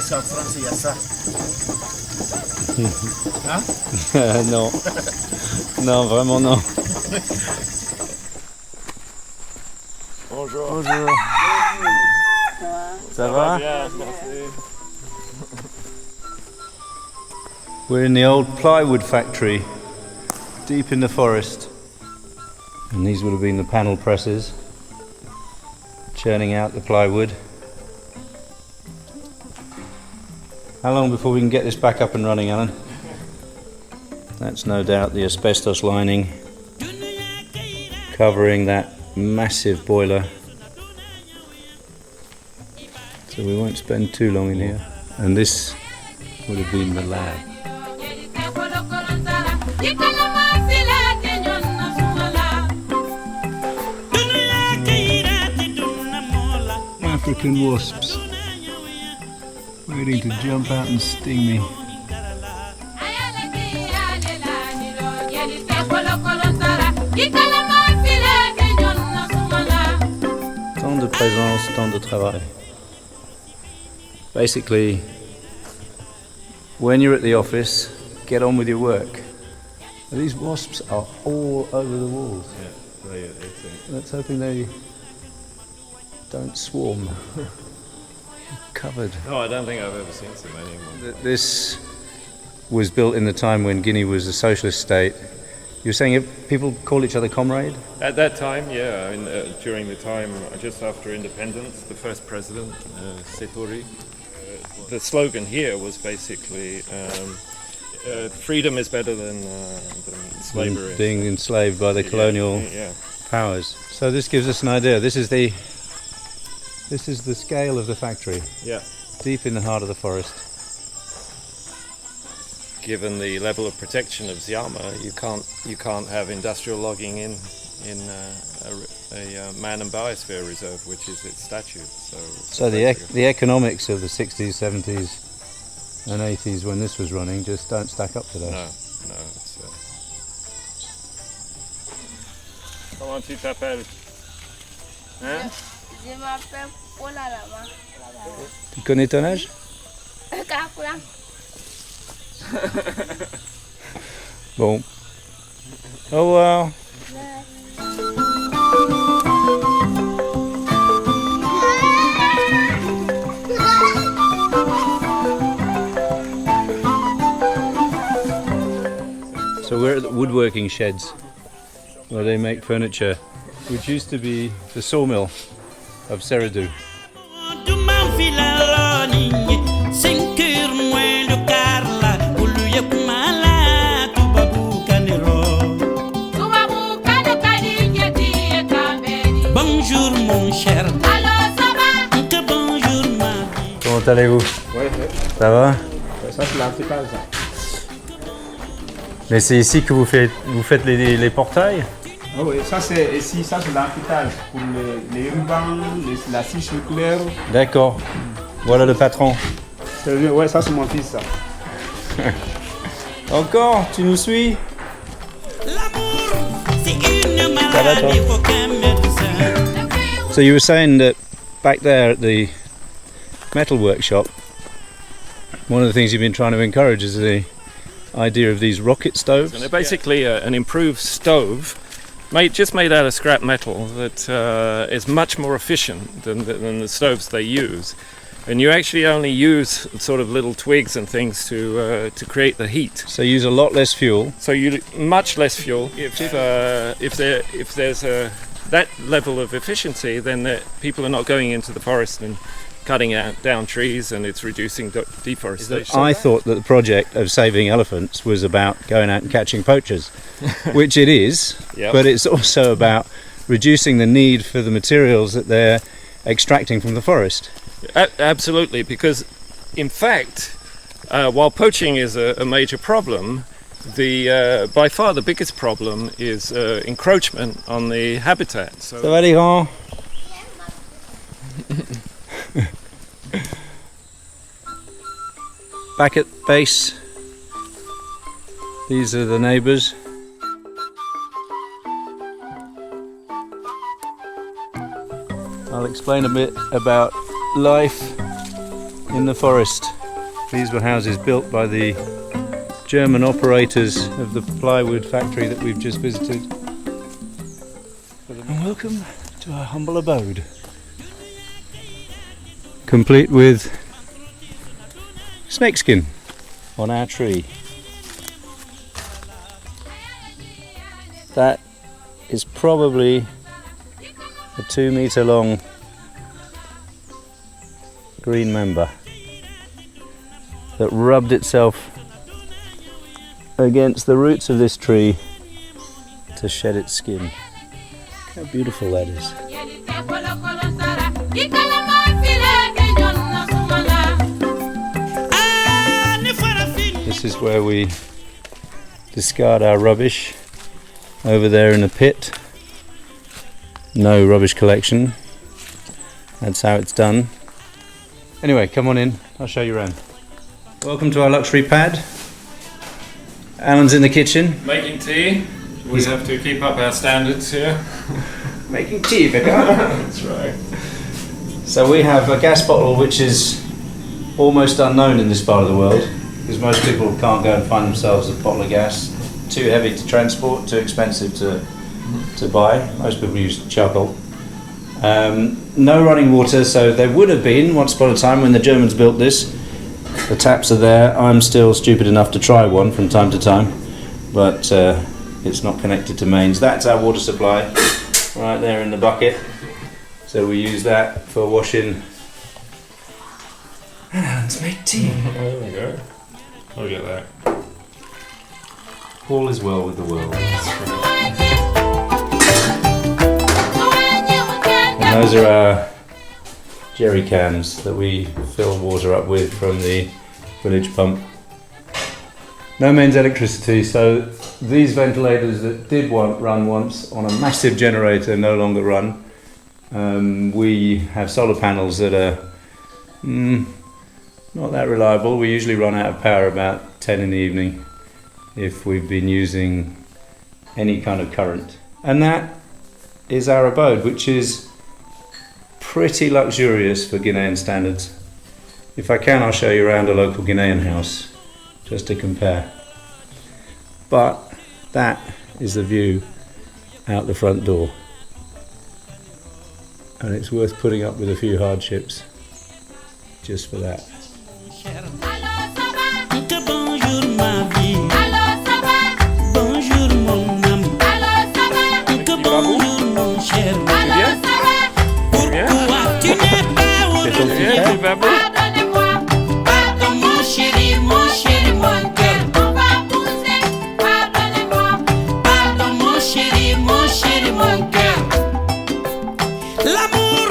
ici en France, il y a ça. Hein? Non. Non, vraiment non. Bonjour. Bonjour. Ça va? Bien, merci. We're in the old plywood factory, deep in the forest. And these would have been the panel presses, churning out the plywood. How long before we can get this back up and running, Alan? That's no doubt the asbestos lining covering that massive boiler. So we won't spend too long in here. And this would have been the lab. African wasps waiting to jump out and sting me. Tant de présence, tant de travail. Basically, when you're at the office, get on with your work. These wasps are all over the walls. Yeah, Let's hoping they don't swarm. Covered. no, I don't think I've ever seen so many of them. This was built in the time when Guinea was a socialist state. You were saying people call each other comrade? At that time, yeah, during the time just after independence, the first president, Setori, the slogan here was basically freedom is better than slavery. Being enslaved by the colonial powers. So this gives us an idea. This is the scale of the factory. Yeah. Deep in the heart of the forest. Given the level of protection of Ziama, you can't have industrial logging in a man and biosphere reserve, which is its statute. So the economics of the 60s, 70s, and 80s when this was running just don't stack up to that. No. Comment tu t'appelles? Hein? Je m'appelle Paula Lama. Tu connais ton âge? Kakula. Bon. Oh wow. So we're at the woodworking sheds where they make furniture, which used to be the sawmill of Seredou. Bonjour mon cher. Comment allez-vous? Ouais. Ça va? Ça, c'est l'article, ça. Mais c'est ici que vous faites les portails? Ah oui, ça c'est ici, ça c'est l'article pour les rubans, la fiche nucléaire. D'accord. Voilà le patron. Ouais, ça c'est mon fils, ça. Encore? Tu nous suis? Ça va, toi? So you were saying that back there at the metal workshop, one of the things you've been trying to encourage is the idea of these rocket stoves. And they're basically an improved stove, just made out of scrap metal that is much more efficient than the stoves they use. And you actually only use sort of little twigs and things to create the heat. So you use a lot less fuel. So you much less fuel. If there's that level of efficiency, then people are not going into the forest and cutting down trees, and it's reducing deforestation. I thought that the project of saving elephants was about going out and catching poachers, which it is, Yep. but it's also about reducing the need for the materials that they're extracting from the forest. Absolutely, because in fact, while poaching is a major problem, by far the biggest problem is encroachment on the habitat. So Ça va les grands? Back at base, these are the neighbours. I'll explain a bit about life in the forest. These were houses built by the German operators of the plywood factory that we've just visited. And welcome to our humble abode, complete with snakeskin on our tree. That is probably a 2 meter long green member that rubbed itself against the roots of this tree to shed its skin. How beautiful that is. This is where we discard our rubbish, over there in the pit. No rubbish collection. That's how it's done. Anyway, come on in, I'll show you around. Welcome to our luxury pad. Alan's in the kitchen. Making tea. We have to keep up our standards here. Making tea, Vicar. That's right. So we have a gas bottle which is almost unknown in this part of the world, because most people can't go and find themselves a bottle of gas. Too heavy to transport, too expensive to buy. Most people use charcoal. No running water, so there would have been once upon a time when the Germans built this. The taps are there. I'm still stupid enough to try one from time to time, but it's not connected to mains. That's our water supply right there in the bucket. So we use that for washing. And let's make tea. There we go. Look at that. All is well with the world. And those are our jerry cans that we fill water up with from the village pump. No mains electricity, so these ventilators that did run once on a massive generator no longer run. We have solar panels that are not that reliable. We usually run out of power about 10 in the evening if we've been using any kind of current. And that is our abode, which is pretty luxurious for Guinean standards. If I can, I'll show you around a local Guinean house just to compare. But that is the view out the front door, and it's worth putting up with a few hardships just for that. Bonjour ma vie. Bonjour mon âme. Bonjour mon cher. Pourquoi tu n'es pas heureux? Pardon mon chéri, mon cœur. On va pousser. Pardonnez-moi. Pardon mon chéri, mon cœur. L'amour